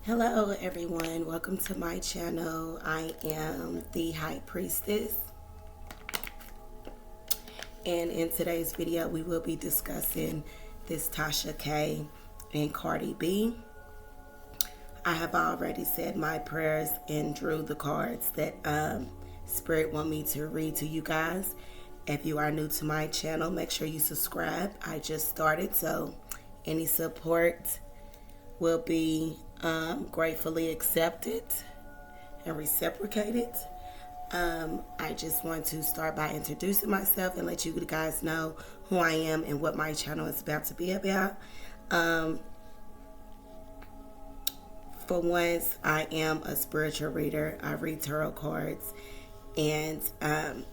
Hello everyone, welcome to my channel. I am the High Priestess, and in today's video we will be discussing this Tasha, Kaye, and Cardi B. I have already said my prayers and drew the cards that Spirit want me to read to you guys. If you are new to my channel, make sure you subscribe. I just started, so any support will be gratefully accepted and reciprocated. I just want to start by introducing myself and let you guys know who I am and what my channel is about to be about. For once, I am a spiritual reader. I read tarot cards, and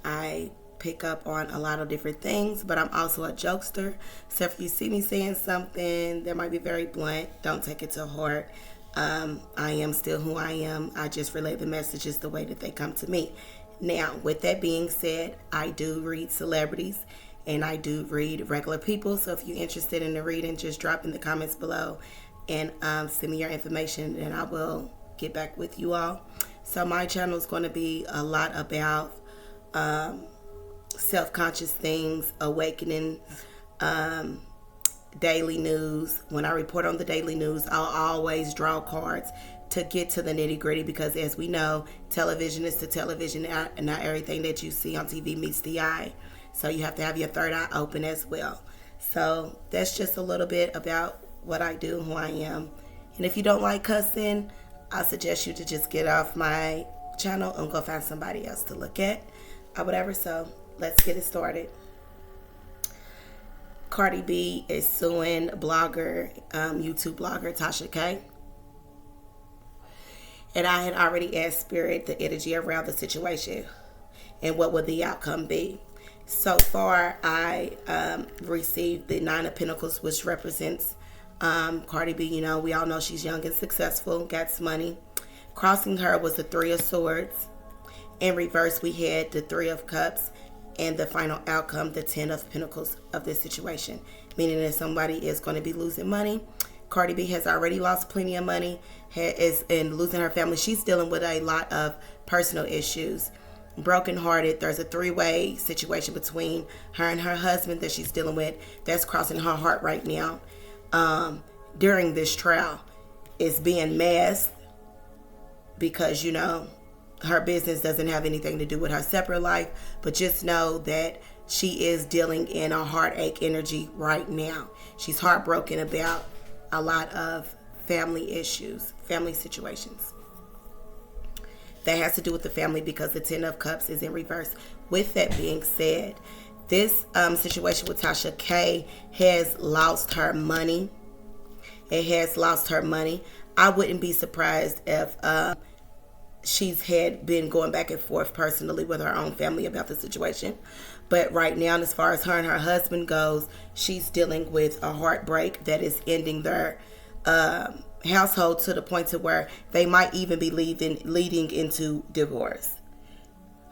I pick up on a lot of different things, but I'm also a jokester. So if you see me saying something that might be very blunt, don't take it to heart. I am still who I am. I just relay the messages the way that they come to me. Now, with that being said, I do read celebrities and I do read regular people. So if you're interested in the reading, just drop in the comments below and send me your information and I will get back with you all. So my channel is going to be a lot about self-conscious things, awakening, daily news. When I report on the daily news, I'll always draw cards to get to the nitty-gritty, because as we know, television is to television, and not everything that you see on TV meets the eye. So you have to have your third eye open as well. So that's just a little bit about what I do, who I am. And if you don't like cussing, I suggest you to just get off my channel and go find somebody else to look at or whatever. So let's get it started. Cardi B is suing blogger, YouTube blogger Tasha Kaye. And I had already asked Spirit the energy around the situation and what would the outcome be. So far, I received the Nine of Pentacles, which represents Cardi B. You know, we all know she's young and successful, got some money. Crossing her was the Three of Swords. In reverse, we had the Three of Cups. And the final outcome, the 10 of Pentacles of this situation, meaning that somebody is going to be losing money. Cardi B has already lost plenty of money, is in losing her family. She's dealing with a lot of personal issues, brokenhearted. There's a three-way situation between her and her husband that she's dealing with that's crossing her heart right now. During this trial, it's being masked because, you know, her business doesn't have anything to do with her separate life, but just know that she is dealing in a heartache energy right now. She's heartbroken about a lot of family issues, family situations. That has to do with the family because the 10 of Cups is in reverse. With that being said, this situation with Tasha Kaye has lost her money. It has lost her money. I wouldn't be surprised if she's had been going back and forth personally with her own family about the situation. But right now, as far as her and her husband goes, she's dealing with a heartbreak that is ending their household to the point to where they might even be leading into divorce.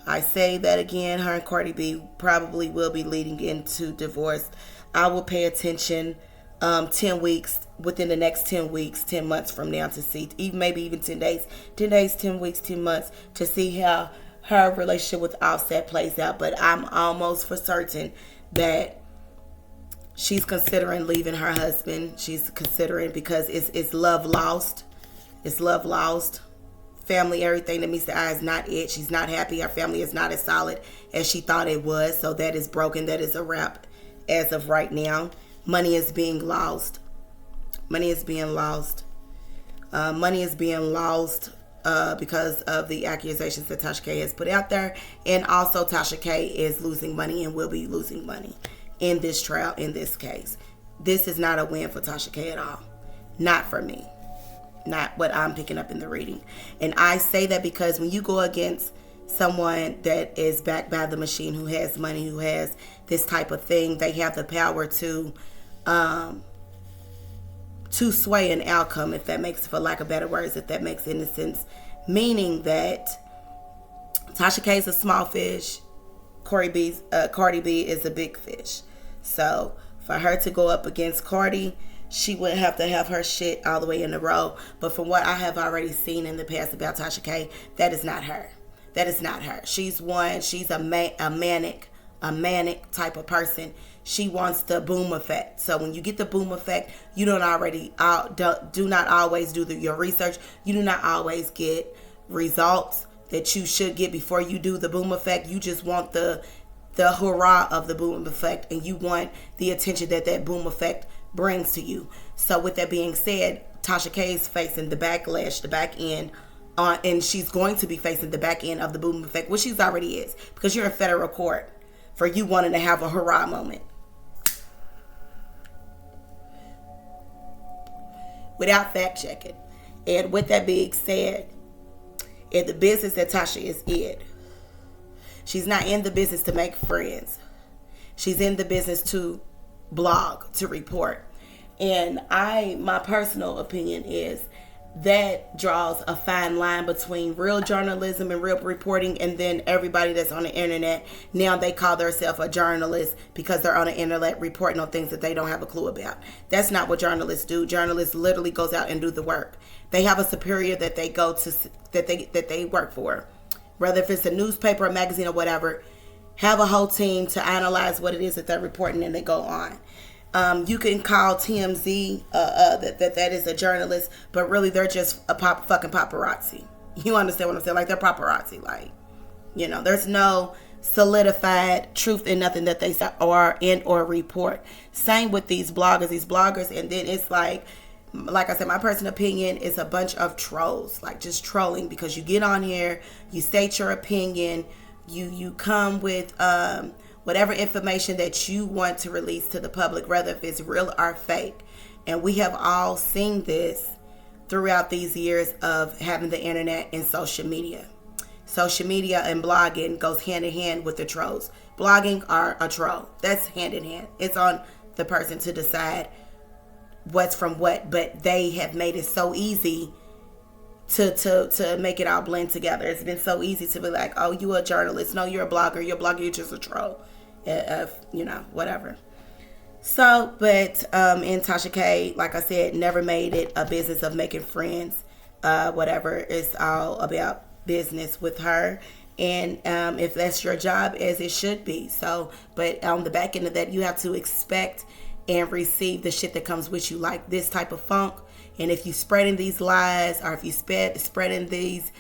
I say that again, her and Cardi B probably will be leading into divorce. I will pay attention 10 weeks, within the next 10 weeks, 10 months from now to see, maybe even 10 days, 10 weeks, 10 months to see how her relationship with Offset plays out. But I'm almost for certain that she's considering leaving her husband. She's considering, because it's love lost. It's love lost. Family, everything that meets the eye is not it. She's not happy. Her family is not as solid as she thought it was. So that is broken. That is a wrap as of right now. Money is being lost. Money is being lost. Money is being lost because of the accusations that Tasha Kaye has put out there. And also Tasha Kaye is losing money and will be losing money in this trial, in this case. This is not a win for Tasha Kaye at all. Not for me. Not what I'm picking up in the reading. And I say that because when you go against someone that is backed by the machine, who has money, who has this type of thing, they have the power to sway an outcome, if that makes, for lack of better words, if that makes any sense. Meaning that Tasha Kaye is a small fish, Cardi B is a big fish. So for her to go up against Cardi, she would have to have her shit all the way in a row. But from what I have already seen in the past about Tasha Kaye, that is not her. That is not her. She's a manic type of person. She wants the boom effect. So when you get the boom effect, you do not always do your research. You do not always get results that you should get before you do the boom effect. You just want the hurrah of the boom effect, and you want the attention that boom effect brings to you. So with that being said, Tasha Kaye is facing the backlash, the back end, and she's going to be facing the back end of the boom effect, which she's already is, because you're in federal court for you wanting to have a hurrah moment. Without fact checking. And with that being said, in the business that Tasha is in, she's not in the business to make friends. She's in the business to blog, to report. And my personal opinion is that draws a fine line between real journalism and real reporting, and then everybody that's on the internet. Now they call themselves a journalist because they're on the internet reporting on things that they don't have a clue about. That's not what journalists do. Journalists literally goes out and do the work. They have a superior that they go to, that they work for. Whether if it's a newspaper, a magazine, or whatever, have a whole team to analyze what it is that they're reporting, and they go on. You can call TMZ that is a journalist, but really they're just a fucking paparazzi. You understand what I'm saying? Like, they're paparazzi. Like, there's no solidified truth in nothing that they say or report. Same with these bloggers, and then it's like I said, my personal opinion is a bunch of trolls, like just trolling, because you get on here, you state your opinion, you come with whatever information that you want to release to the public, whether if it's real or fake. And we have all seen this throughout these years of having the internet and social media. Social media and blogging goes hand in hand with the trolls. Blogging are a troll. That's hand in hand. It's on the person to decide what's from what, but they have made it so easy to make it all blend together. It's been so easy to be like, oh, you a journalist. No, you're a blogger. You're just a troll. Whatever. So, but in Tasha Kaye, like I said, never made it a business of making friends. Whatever. It's all about business with her. And if that's your job, as it should be. So, but on the back end of that, you have to expect and receive the shit that comes with you, like this type of funk. And if you spreading these lies, or if you spreading these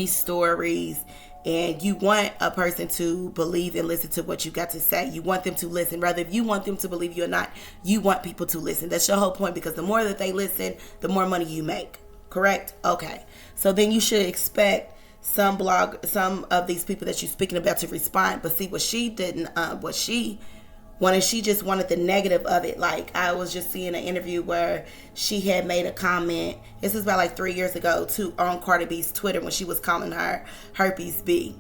stories, and you want a person to believe and listen to what you got to say, you want them to listen. Rather, if you want them to believe you or not, you want people to listen. That's your whole point, because the more that they listen, the more money you make. Correct? Okay. So then you should expect some of these people that you're speaking about to respond. But see, what she didn't, she just wanted the negative of it. Like, I was just seeing an interview where she had made a comment. This was about like 3 years ago on Cardi B's Twitter, when she was calling her herpes B.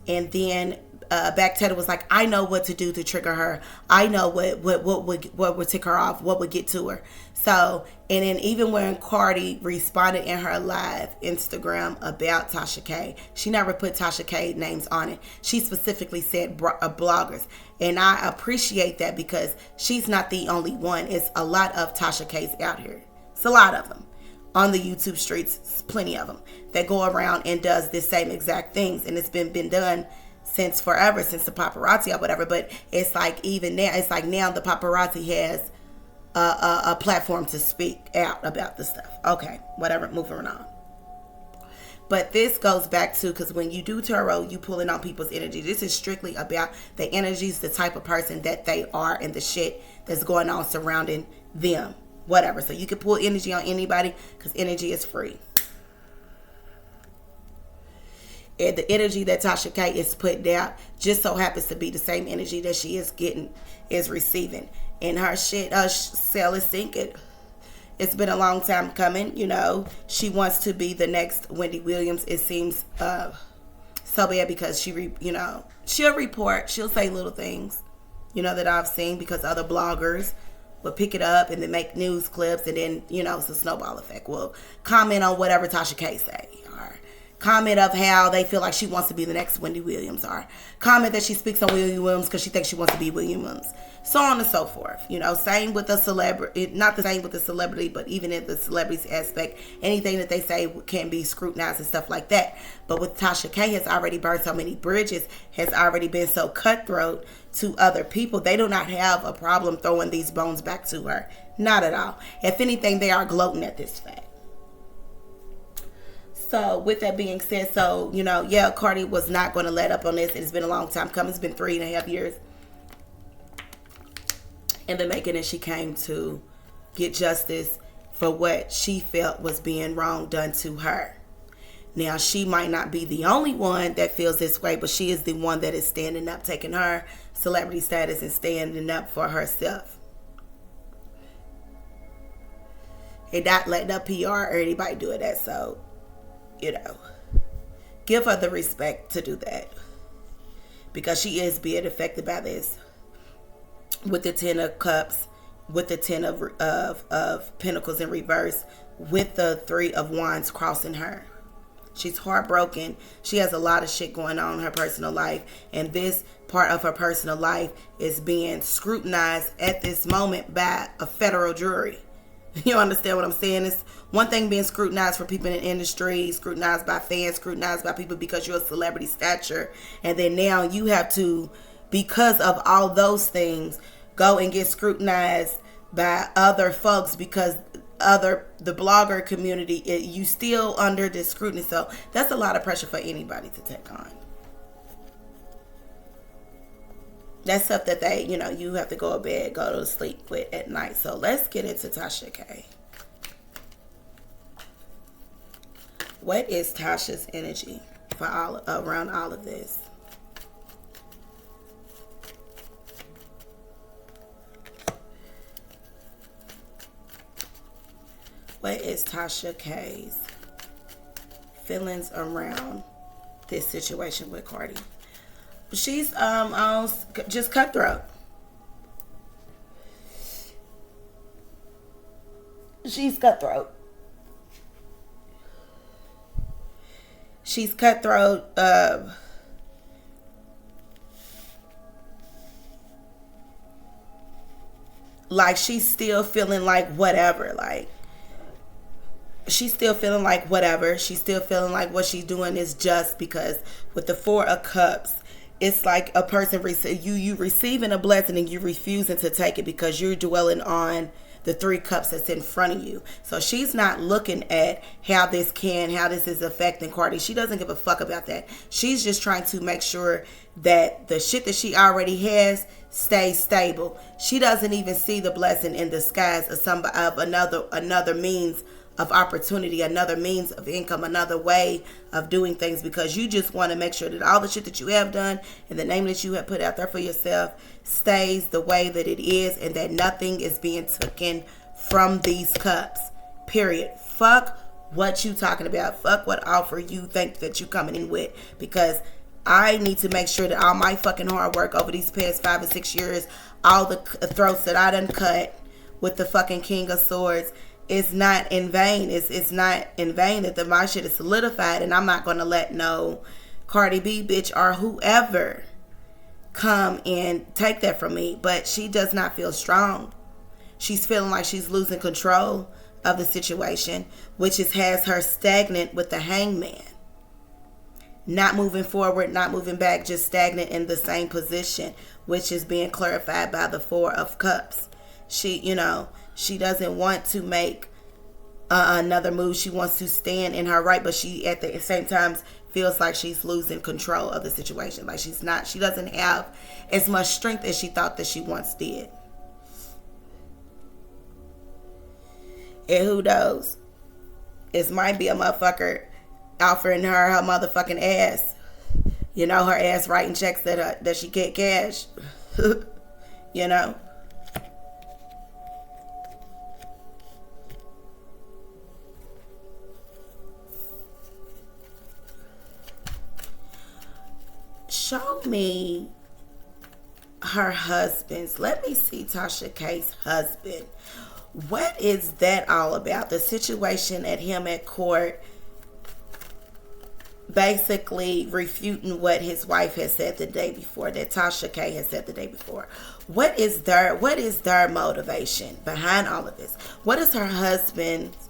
And then Backtatter was like, I know what to do to trigger her. I know what would tick her off, what would get to her. So, and then even when Cardi responded in her live Instagram about Tasha Kaye, she never put Tasha Kaye names on it. She specifically said bloggers. And I appreciate that, because she's not the only one. It's a lot of Tasha Kaye's out here. It's a lot of them. On the YouTube streets, plenty of them that go around and does the same exact things. And it's been done since forever, since the paparazzi or whatever. But it's like, even now, it's like now the paparazzi has a platform to speak out about the stuff. Okay, whatever, moving on. But this goes back to, because when you do tarot, you pulling on people's energy. This is strictly about the energies, the type of person that they are, and the shit that's going on surrounding them. Whatever. So you can pull energy on anybody, because energy is free. And the energy that Tasha Kaye is putting out just so happens to be the same energy that she is receiving. And her cell is sinking. It's been a long time coming, She wants to be the next Wendy Williams. It seems so bad, because she'll report. She'll say little things, that I've seen, because other bloggers will pick it up and then make news clips, and then, it's a snowball effect. Well, comment on whatever Tasha Kaye say, or Comment of how they feel like she wants to be the next Wendy Williams, or comment that she speaks on William Williams because she thinks she wants to be William Williams. So on and so forth. You know, same with the celebrity, not the same with the celebrity, but even in the celebrities aspect, anything that they say can be scrutinized and stuff like that. But with Tasha Kaye has already burned so many bridges, has already been so cutthroat to other people, they do not have a problem throwing these bones back to her. Not at all. If anything, they are gloating at this fact. So with that being said, so, you know, yeah, Cardi was not going to let up on this. It's been a long time coming. It's been 3.5 years in the making, and she came to get justice for what she felt was being wrong done to her. Now, she might not be the only one that feels this way, but she is the one that is standing up, taking her celebrity status and standing up for herself. And not letting her PR or anybody do that. So, you know, give her the respect to do that, because she is being affected by this. With the 10 of Cups, with the 10 of Pentacles in reverse, with the 3 of Wands crossing her. She's heartbroken. She has a lot of shit going on in her personal life, and this part of her personal life is being scrutinized at this moment by a federal jury. You understand what I'm saying? It's one thing being scrutinized for people in the industry, scrutinized by fans, scrutinized by people because you're a celebrity stature. And then now you have to, because of all those things, go and get scrutinized by other folks because the blogger community, you still under this scrutiny. So that's a lot of pressure for anybody to take on. That's stuff that they, you know, you have to go to bed, go to sleep with at night. So let's get into Tasha Kaye. What is Tasha's energy for around all of this? What is Tasha Kaye's feelings around this situation with Cardi? She's just cutthroat. She's cutthroat. She's cutthroat. Like she's still feeling like whatever. Like she's still feeling like whatever. She's still feeling like what she's doing is just, because with the 4 of Cups, it's like a person you receiving a blessing and you refusing to take it because you're dwelling on the 3 cups that's in front of you. So she's not looking at how this is affecting Cardi. She doesn't give a fuck about that. She's just trying to make sure that the shit that she already has stays stable. She doesn't even see the blessing in disguise of another means of opportunity, another means of income, another way of doing things, because you just want to make sure that all the shit that you have done and the name that you have put out there for yourself stays the way that it is, and that nothing is being taken from these cups, period. Fuck what you talking about. Fuck what offer you think that you coming in with, because I need to make sure that all my fucking hard work over these past 5 or 6 years, all the throats that I done cut with the fucking King of Swords, it's not in vain. It's not in vain that my shit is solidified, and I'm not going to let no Cardi B bitch or whoever come and take that from me. But she does not feel strong. She's feeling like she's losing control of the situation, which has her stagnant with the Hangman. Not moving forward, not moving back, just stagnant in the same position, which is being clarified by the 4 of Cups. She doesn't want to make another move. She wants to stand in her right, but she at the same time feels like she's losing control of the situation. Like she doesn't have as much strength as she thought that she once did. And who knows? It might be a motherfucker offering her motherfucking ass. You know, her ass writing checks that she can't cash. You know? Show me her husband's. Let me see Tasha Kaye's husband. What is that all about? The situation at him at court. basically refuting what his wife has said the day before, that Tasha Kaye has said the day before. What is their motivation behind all of this? What is her husband's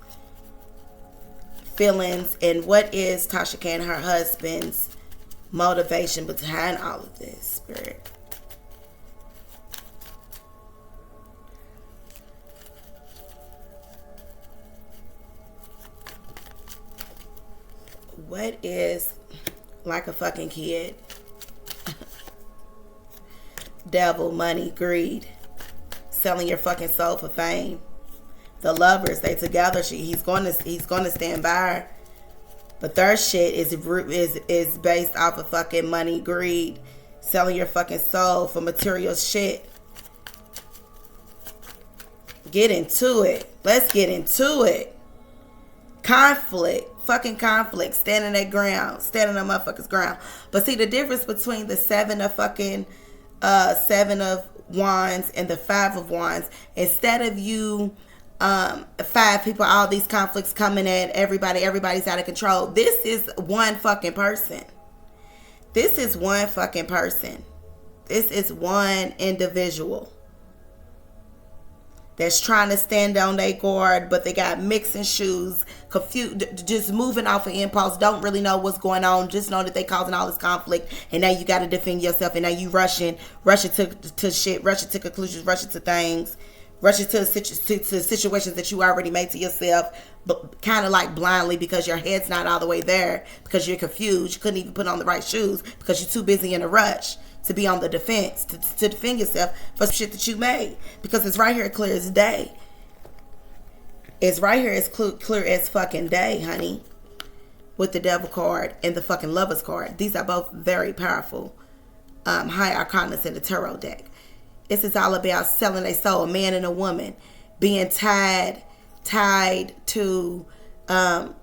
feelings, and what is Tasha Kaye and her husband's motivation behind all of this, Spirit? What is, like a fucking kid, devil, money, greed, selling your fucking soul for fame? The lovers, they together. He's going to stand by her, but their shit is based off of fucking money, greed, selling your fucking soul for material shit. Get into it. Let's get into it. Conflict. Fucking conflict. Standing that ground. Standing on motherfuckers' ground. But see, the difference between the seven of wands and the 5 of wands, instead of you 5 people, all these conflicts coming at everybody's out of control. This is one fucking person. This is one fucking person. This is one individual that's trying to stand on their guard, but they got mixing shoes, confused, just moving off of impulse, don't really know what's going on, just know that they causing all this conflict, and now you got to defend yourself, and now you rushing to shit, rushing to conclusions, rushing to things, rushing to situations that you already made to yourself, but kind of like blindly, because your head's not all the way there, because you're confused, you couldn't even put on the right shoes, because you're too busy in a rush to be on the defense, to defend yourself for some shit that you made. Because it's right here clear as day. It's right here as clear as fucking day, honey. With the devil card and the fucking lovers card. These are both very powerful high arcanas in the tarot deck. This is all about selling their soul, a man and a woman, being tied to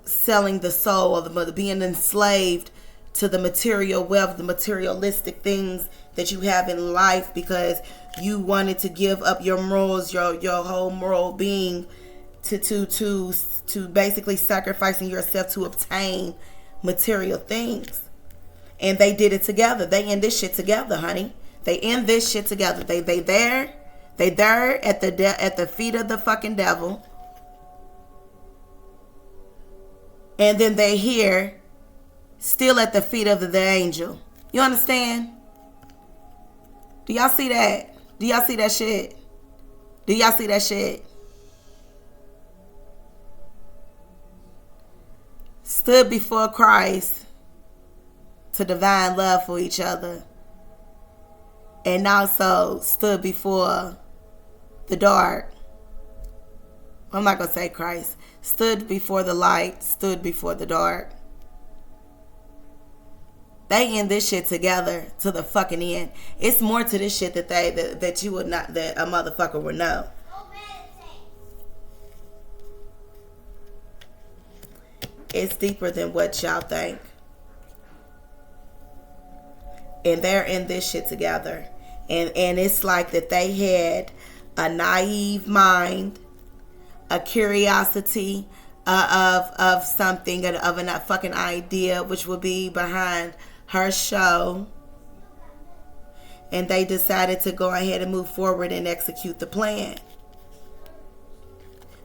selling the soul of the mother, being enslaved to the material wealth, the materialistic things that you have in life, because you wanted to give up your morals, your whole moral being to basically sacrificing yourself to obtain material things. And they did it together. They end this shit together, honey. They end this shit together. They there at the feet of the fucking devil. And then they here still at the feet of the angel. You understand? Do y'all see that? Do y'all see that shit? Do y'all see that shit? Stood before Christ to divine love for each other. And also stood before the dark. I'm not going to say Christ. Stood before the light. Stood before the dark. They end this shit together to the fucking end. It's more to this shit that you would not, that a motherfucker would know. It's deeper than what y'all think. And they're in this shit together. And it's like that they had a naive mind, a curiosity of something, of a fucking idea, which would be behind her show, and they decided to go ahead and move forward and execute the plan.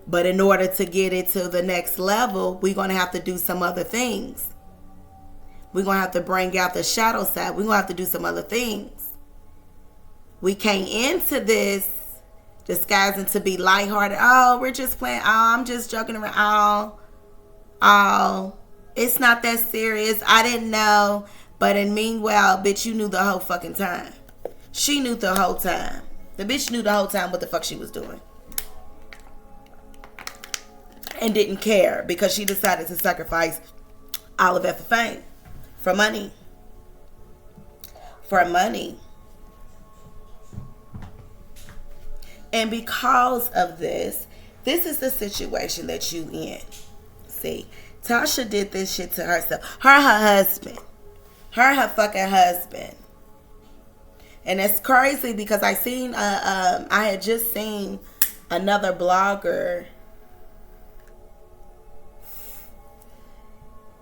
But in order to get it to the next level, we're going to have to do some other things. We're going to have to bring out the shadow side. We're going to have to do some other things. We came into this disguising to be lighthearted. Oh, we're just playing. Oh, I'm just joking around. Oh, it's not that serious. I didn't know. But in meanwhile, bitch, you knew the whole fucking time. She knew the whole time. The bitch knew the whole time what the fuck she was doing. And didn't care, because she decided to sacrifice all of it for fame. For money. For money. And because of this is the situation that you in. See, Tasha did this shit to herself. Her husband. Her fucking husband. And it's crazy because I had just seen another blogger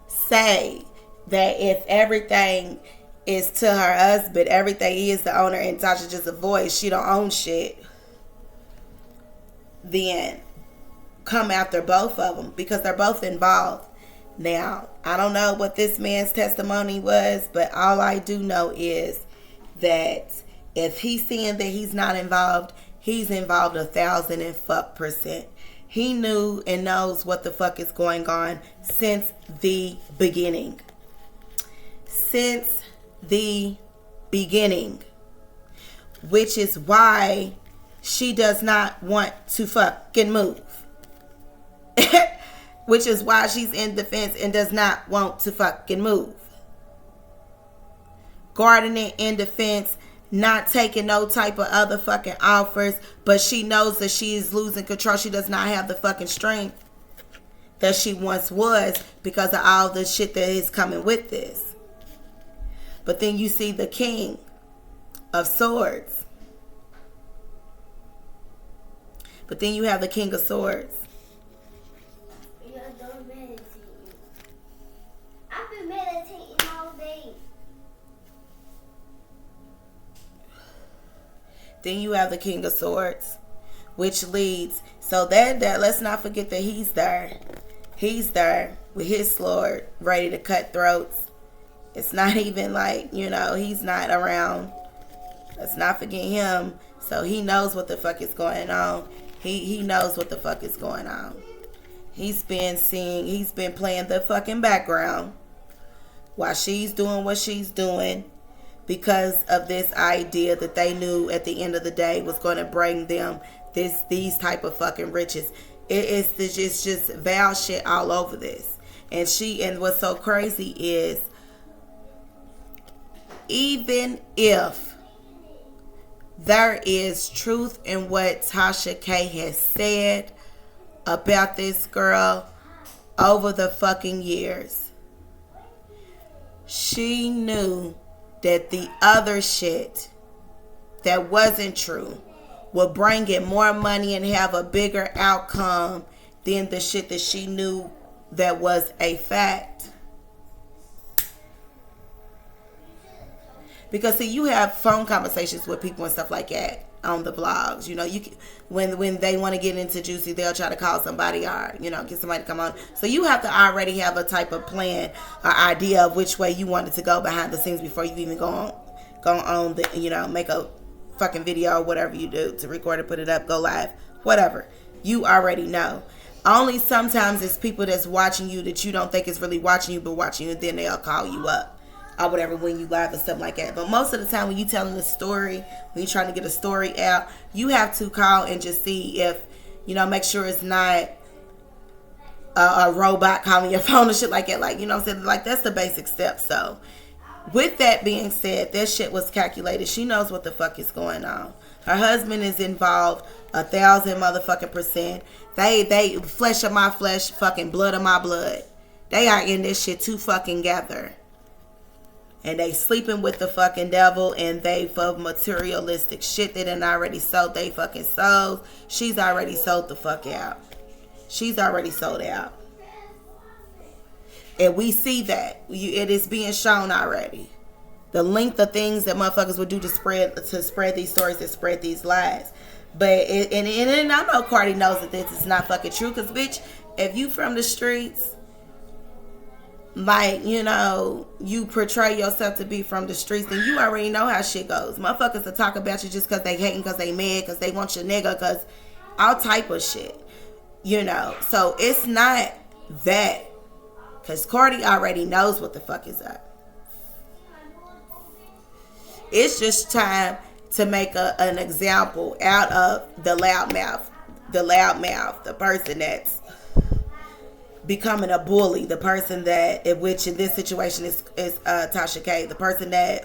say that if everything is to her husband, everything he is the owner, and Tasha just a voice, she don't own shit, then come after both of them because they're both involved. Now, I don't know what this man's testimony was, but all I do know is that if he's saying that he's not involved, he's involved 1,000% He knew and knows what the fuck is going on since the beginning. Since the beginning. Which is why she does not want to fucking move. Which is why she's in defense and does not want to fucking move. Guarding it in defense, not taking no type of other fucking offers, but she knows that she is losing control. She does not have the fucking strength that she once was because of all the shit that is coming with this. But then you see the King of Swords. But then you have the King of Swords. I've been meditating all day. Then you have the King of Swords, which leads. So that let's not forget that he's there. He's there with his sword, ready to cut throats. It's not even like, he's not around. Let's not forget him. So he knows what the fuck is going on. He knows what the fuck is going on. He's been playing the fucking background while she's doing what she's doing because of this idea that they knew at the end of the day was going to bring them these type of fucking riches. It's just Val shit all over this. And what's so crazy is even if there is truth in what Tasha Kaye has said about this girl over the fucking years, she knew that the other shit that wasn't true would bring in more money and have a bigger outcome than the shit that she knew that was a fact. Because see, you have phone conversations with people and stuff like that on the blogs. When they want to get into juicy, they'll try to call somebody or get somebody to come on. So you have to already have a type of plan or idea of which way you want it to go behind the scenes before you even go on the make a fucking video or whatever you do to record it, put it up, go live, whatever. You already know. Only sometimes it's people that's watching you that you don't think is really watching you, but watching you, and then they'll call you up or whatever when you live and stuff like that. But most of the time when you telling a story, when you're trying to get a story out, you have to call and just see if, make sure it's not a robot calling your phone and shit like that. Like, what I'm saying? Like, that's the basic step. So with that being said, that shit was calculated. She knows what the fuck is going on. Her husband is involved 1,000% They flesh of my flesh, fucking blood of my blood. They are in this shit too fucking together. And they sleeping with the fucking devil, and they for materialistic shit they done already sold they fucking souls. She's already sold the fuck out. She's already sold out. And we see that. It is being shown already. The length of things that motherfuckers would do to spread these stories, to spread these lies. But, and I know Cardi knows that this is not fucking true. Because, bitch, if you from the streets, like, you portray yourself to be from the streets, then you already know how shit goes. Motherfuckers to talk about you just because they hating, because they mad, because they want your nigga, because all type of shit. So it's not that. Because Cardi already knows what the fuck is up. It's just time to make an example out of the loudmouth, the person that's becoming a bully, the person that, which in this situation is Tasha Kaye, the person that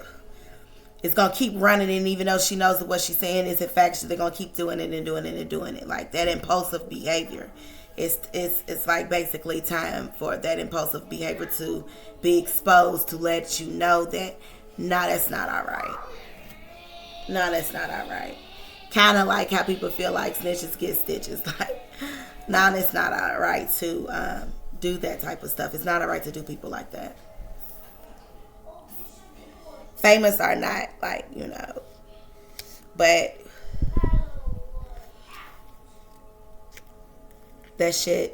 is gonna keep running, and even though she knows that what she's saying is in fact, they're gonna keep doing it and doing it and doing it. Like that impulsive behavior. It's like basically time for that impulsive behavior to be exposed, to let you know that that's not all right. No, that's not all right. Kind of like how people feel like snitches get stitches. Like, no, it's not all right to do that type of stuff. It's not all right to do people like that. famous or not, like, but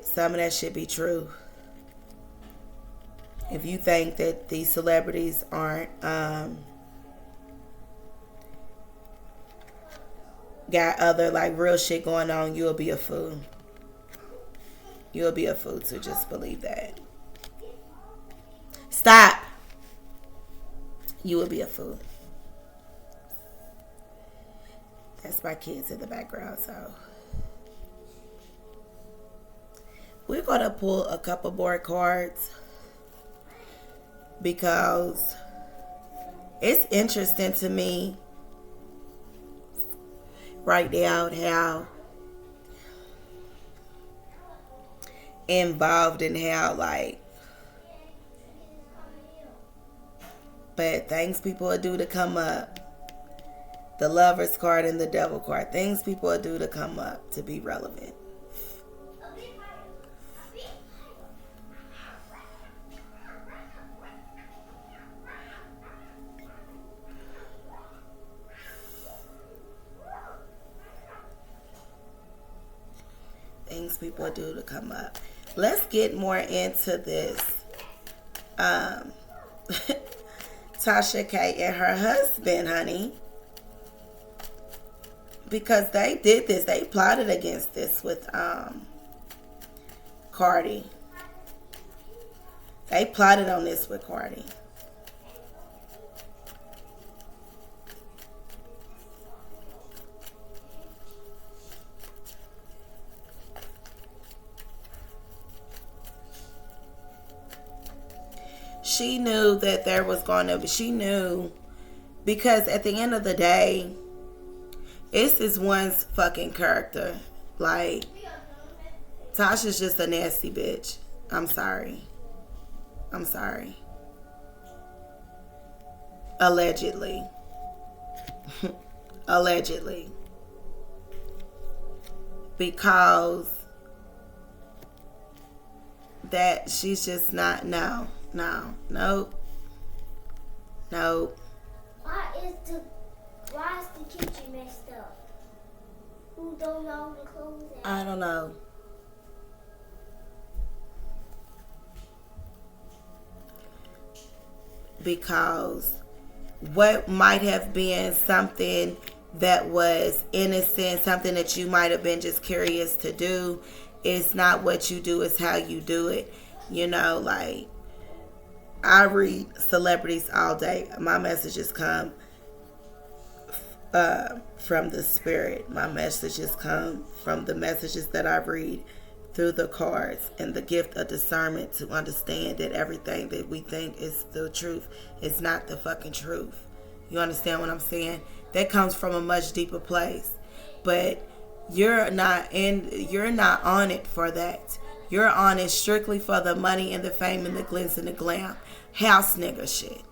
some of that shit be true. If you think that these celebrities aren't got other like real shit going on, you'll be a fool. You'll be a fool to just believe that. Stop. You will be a fool. That's my kids in the background, so we're gonna pull a couple more cards because it's interesting to me right now how involved in how like bad things people will do to come up. The Lover's card and the Devil card. Things people will do to come up to be relevant. Things people do to come up. Let's get more into this. Tasha, Kaye, and her husband, honey. Because they did this. They plotted against this with Cardi. They plotted on this with Cardi. She knew that there was going to be, she knew, because at the end of the day, it's this one's fucking character. Like, Tasha's just a nasty bitch. I'm sorry. I'm sorry. Allegedly. Allegedly. Because that she's just not, no. Why is the kitchen messed up? Who don't know the clothes out? I don't know. Because what might have been something that was innocent, something that you might have been just curious to do, it's not what you do, it's how you do it. Like, I read celebrities all day. My messages come from the spirit. My messages come from the messages that I read through the cards and the gift of discernment to understand that everything that we think is the truth is not the fucking truth. You understand what I'm saying? That comes from a much deeper place. But you're not on it for that. You're on it strictly for the money and the fame and the glitz and the glam. House nigga shit.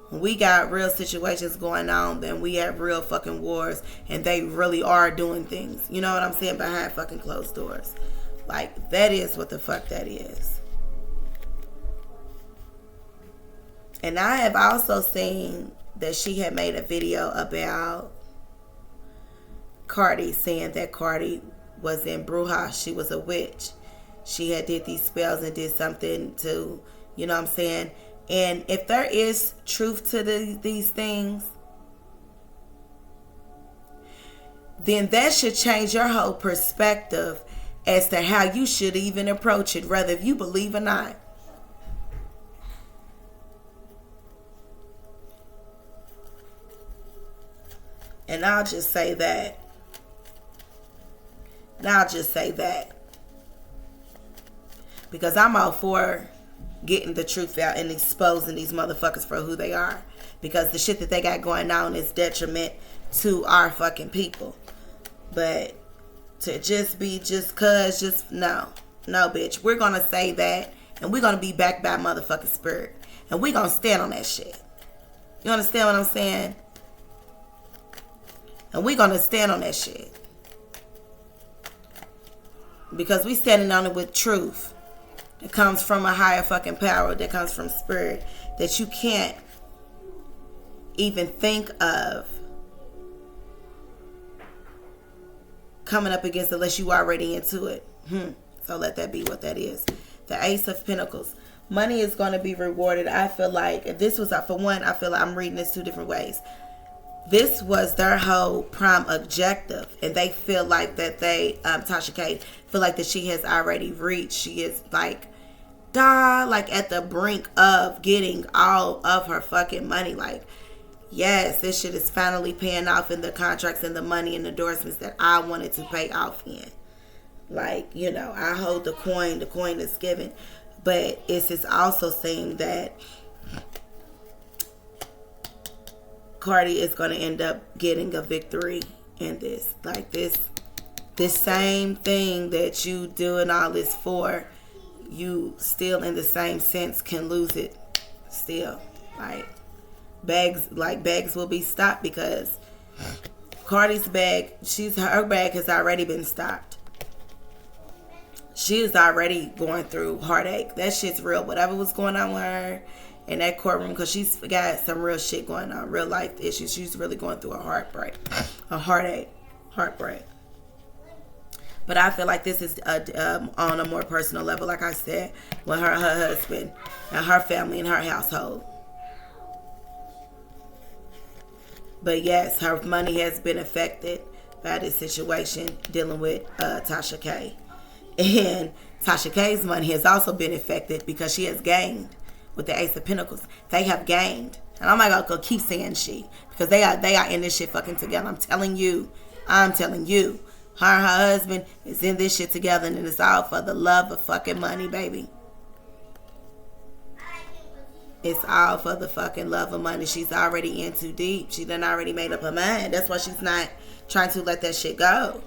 When we got real situations going on, then we have real fucking wars, and they really are doing things. You know what I'm saying? Behind fucking closed doors. Like, that is what the fuck that is. And I have also seen that she had made a video about Cardi, saying that Cardi was in Bruja. She was a witch. She had did these spells and did something to, you know what I'm saying? And if there is truth to these things, then that should change your whole perspective as to how you should even approach it, whether if you believe or not. And I'll just say that. Because I'm all for getting the truth out and exposing these motherfuckers for who they are. Because the shit that they got going on is detriment to our fucking people. But to no, bitch. We're going to say that, and we're going to be backed by motherfucking spirit. And we're going to stand on that shit. You understand what I'm saying? And we're going to stand on that shit. Because we standing on it with truth. That comes from a higher fucking power. That comes from spirit. That you can't even think of coming up against unless you already into it. So let that be what that is. The Ace of Pentacles. Money is going to be rewarded. I feel like this was, for one, I feel like I'm reading this two different ways. This was their whole prime objective, and they feel like that they, Tasha Kaye, feel like that she has already reached. She is like, like at the brink of getting all of her fucking money. Like, yes, this shit is finally paying off in the contracts and the money and endorsements that I wanted to pay off in. Like, you know, I hold the coin is given. But it's also saying that Cardi is going to end up getting a victory in this. Like this same thing that you doing all this for, you still in the same sense can lose it still. Like bags will be stopped because Cardi's bag, her bag has already been stopped. She is already going through heartache. That shit's real. Whatever was going on with her in that courtroom, because she's got some real shit going on, real life issues. She's really going through a heartbreak, heartbreak. But I feel like this is on a more personal level, like I said, with her husband and her family and her household. But yes, her money has been affected by this situation dealing with Tasha Kaye. And Tasha Kaye's money has also been affected because she has gained with the Ace of Pentacles. They have gained. And I'm not going to keep saying she, because they are in this shit fucking together. I'm telling you. Her and her husband is in this shit together, and it's all for the love of fucking money, baby. It's all for the fucking love of money. She's already in too deep. She done already made up her mind. That's why she's not trying to let that shit go.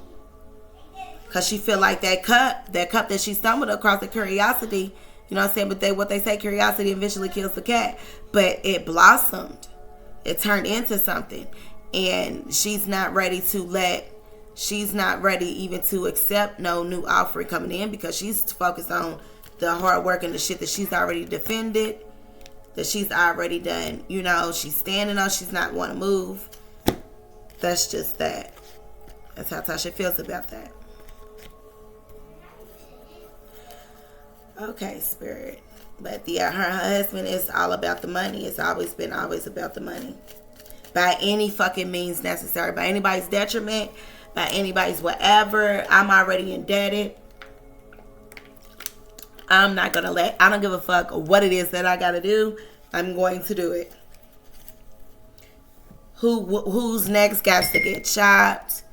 Because she feel like that cup that she stumbled across, the curiosity, you know what I'm saying? But what they say, curiosity eventually kills the cat. But it blossomed. It turned into something. And she's not ready even to accept no new offering coming in, because she's focused on the hard work and the shit that she's already defended, that she's already done. You know, she's standing on, she's not want to move. That's just that. That's how Tasha feels about that. Okay, Spirit. But her husband is all about the money. It's always about the money. By any fucking means necessary. By anybody's detriment. By anybody's whatever. I'm already indebted. I don't give a fuck what it is that I gotta do. I'm going to do it. Who's next got to get chopped?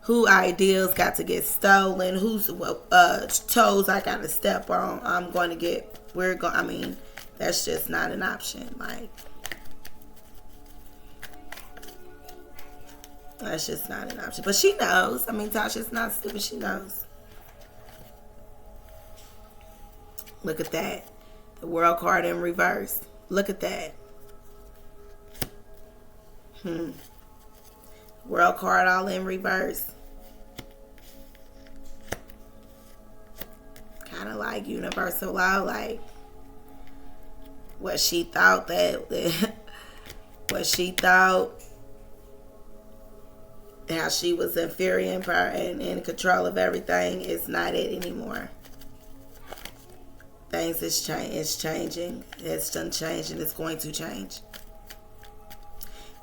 Who ideas got to get stolen? Whose toes I got to step on? I'm going to get. That's just not an option. Like, that's just not an option. But she knows. Tasha's not stupid. She knows. Look at that. The World card in reverse. Look at that. World card all in reverse. Kind of like universal law, like what she thought how she was inferior and in control of everything is not it anymore. Things is changing. It's done changed, and it's going to change.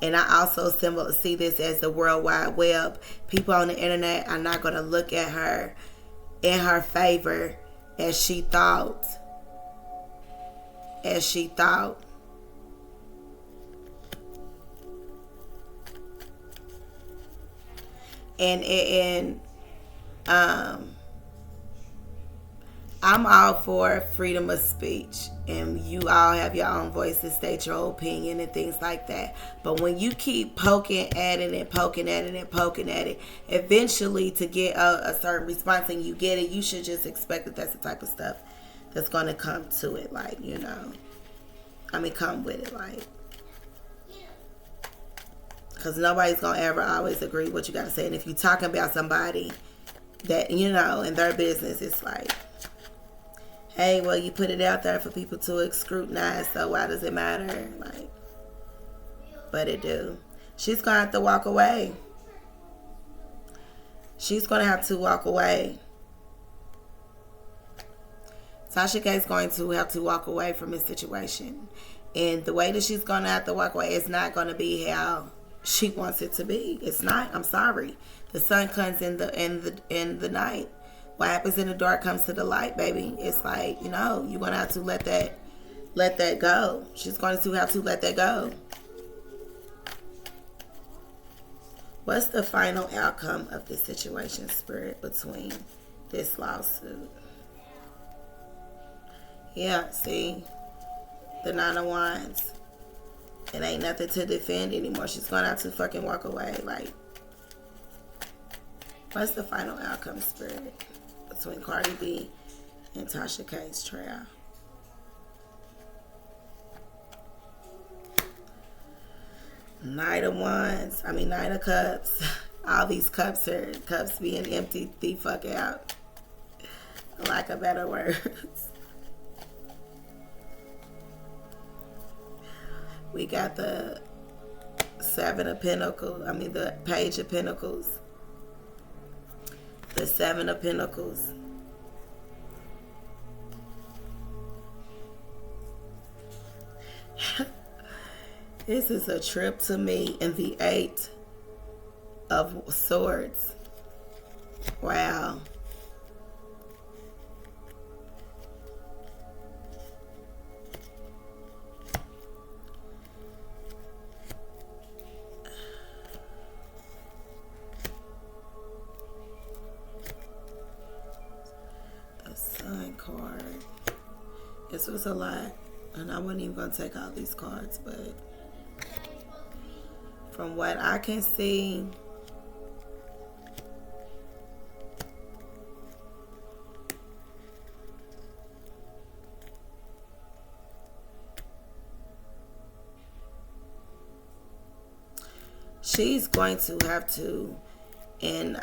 And I also see this as the World Wide Web. People on the internet are not going to look at her in her favor as she thought. And I'm all for freedom of speech, and you all have your own voice to state your opinion and things like that. But when you keep poking at it, eventually to get a certain response and you get it, you should just expect that that's the type of stuff that's going to come to it. Like, come with it. Like, because nobody's going to ever always agree with what you got to say. And if you're talking about somebody that, in their business, it's like, hey, well, you put it out there for people to scrutinize, so why does it matter? Like, but it do. She's going to have to walk away. She's going to have to walk away. Tasha Kaye is going to have to walk away from this situation. And the way that she's going to have to walk away is not going to be how she wants it to be. It's not. I'm sorry. The sun comes in the night. What happens in the dark comes to the light, baby. It's like, you're going to have to let that go. She's going to have to let that go. What's the final outcome of this situation, Spirit, between this lawsuit? Yeah, see? The 9 of Wands. It ain't nothing to defend anymore. She's going to have to fucking walk away. Like, what's the final outcome, Spirit, between Cardi B and Tasha Kaye's trial? Knight of Wands. Knight of Cups. All these cups being emptied the fuck out. Lack of better words. We got the 7 of Pentacles. The Page of Pentacles. The 7 of Pentacles. This is a trip to me. And the 8 of Swords. Wow. The Sun card. This was a lot. And I wasn't even going to take all these cards, but from what I can see, she's going to have to, and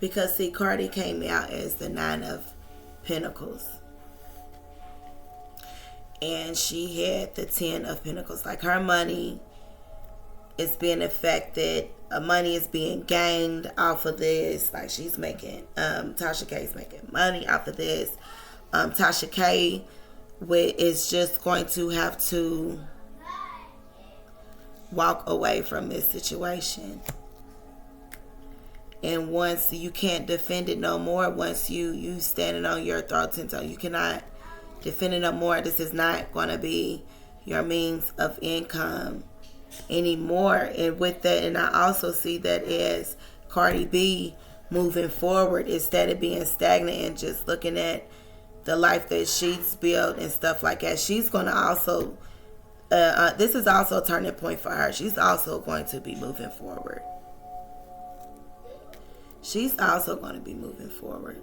because see, Cardi came out as the 9 of Pentacles. And she had the 10 of Pentacles. Like, her money is being affected. Money is being gained off of this. Like, she's making, Tasha Kaye's making money off of this. Tasha Kaye is just going to have to walk away from this situation. And once you can't defend it no more, once you standing on your throat and you cannot defend it no more, this is not going to be your means of income anymore. And with that, and I also see that as Cardi B moving forward, instead of being stagnant and just looking at the life that she's built and stuff like that, she's going to also, this is also a turning point for her. She's also going to be moving forward. She's also going to be moving forward.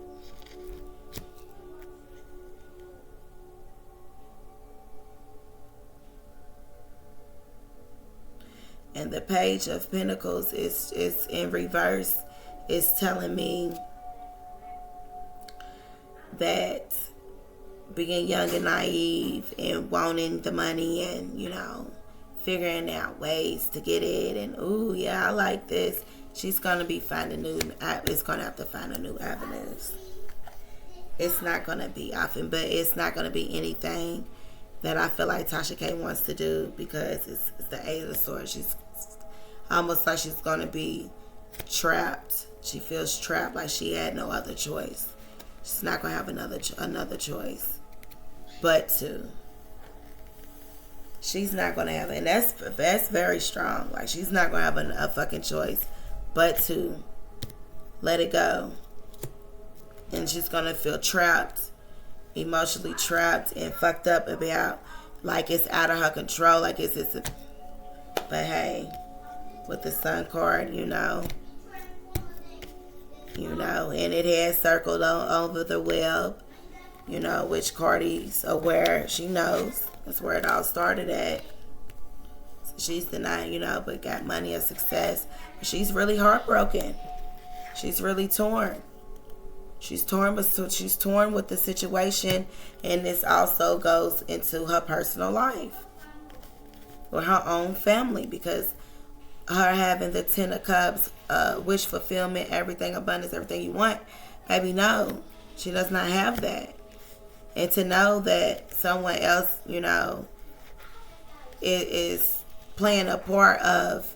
And the Page of Pentacles is in reverse. It's telling me that being young and naive and wanting the money and, figuring out ways to get it. And, ooh, yeah, I like this. She's going to be finding it's going to have to find a new avenues. It's not going to be often, but it's not going to be anything that I feel like Tasha Kaye wants to do, because it's the 8 of Swords. She's almost like she's going to be trapped. She feels trapped, like she had no other choice. She's not going to have another choice but to. She's not going to have, and that's very strong. Like, she's not going to have a fucking choice but to let it go. And she's going to feel trapped, emotionally trapped and fucked up about, like, it's out of her control. Like, but hey, with the Sun card, and it has circled over the web, which Cardi's aware. She knows. That's where it all started at. So she's the 9, but got money and success. But she's really heartbroken. She's really torn. She's torn with the situation, and this also goes into her personal life or her own family, because her having the 10 of Cups, wish fulfillment, everything, abundance, everything you want, baby, no, she does not have that. And to know that someone else, you know, is playing a part of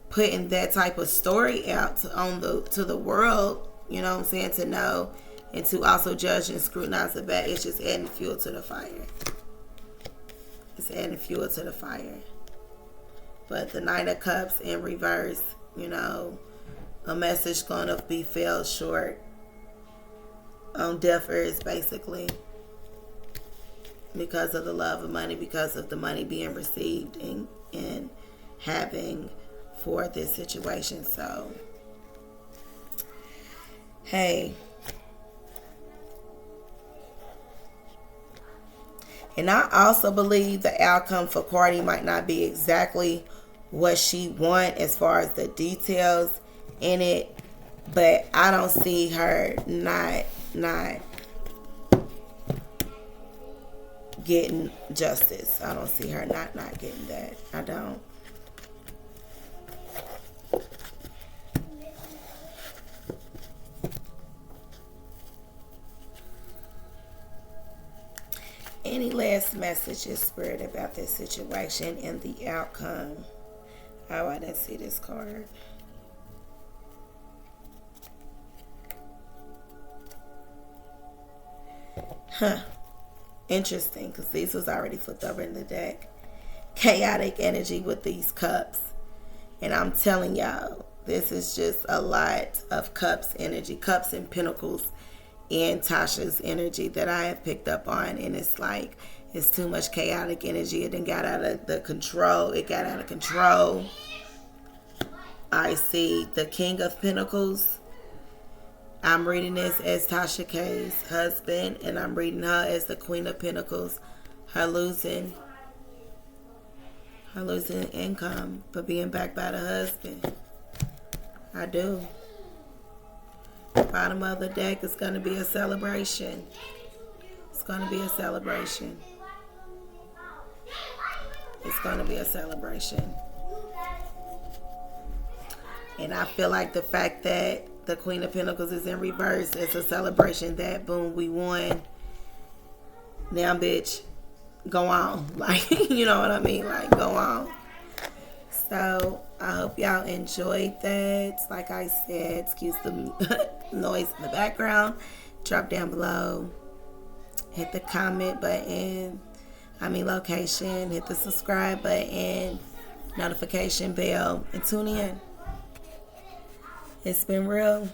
putting that type of story out to the world, you know what I'm saying, to know and to also judge and scrutinize the back, it's just adding fuel to the fire. It's adding fuel to the fire. But the Knight of Cups in reverse, you know, a message gonna be fell short on deaf ears, basically, because of the love of money, because of the money being received and having for this situation. So, hey. And I also believe the outcome for Cardi might not be exactly what she want as far as the details in it, but I don't see her not getting justice. I don't see her not getting that. I don't. Any last messages, Spirit, about this situation and the outcome? Oh, I didn't see this card. Interesting, because these was already flipped over in the deck. Chaotic energy with these cups. And I'm telling y'all, this is just a lot of cups energy, cups and pentacles in Tasha's energy that I have picked up on. And it's like, it's too much chaotic energy. It done got out of the control. It got out of control. I see the King of Pentacles. I'm reading this as Tasha Kaye's husband, and I'm reading her as the Queen of Pentacles. Her losing income for being backed by the husband. I do. Bottom of the deck is going to be a celebration. It's going to be a celebration. It's going to be a celebration. And I feel like the fact that the Queen of Pentacles is in reverse is a celebration that, boom, we won. Now, bitch, go on. Like, you know what I mean? Like, go on. So, I hope y'all enjoyed that. Like I said, excuse the noise in the background. Drop down below. Hit the comment button. Location. Hit the subscribe button. Notification bell. And tune in. It's been real.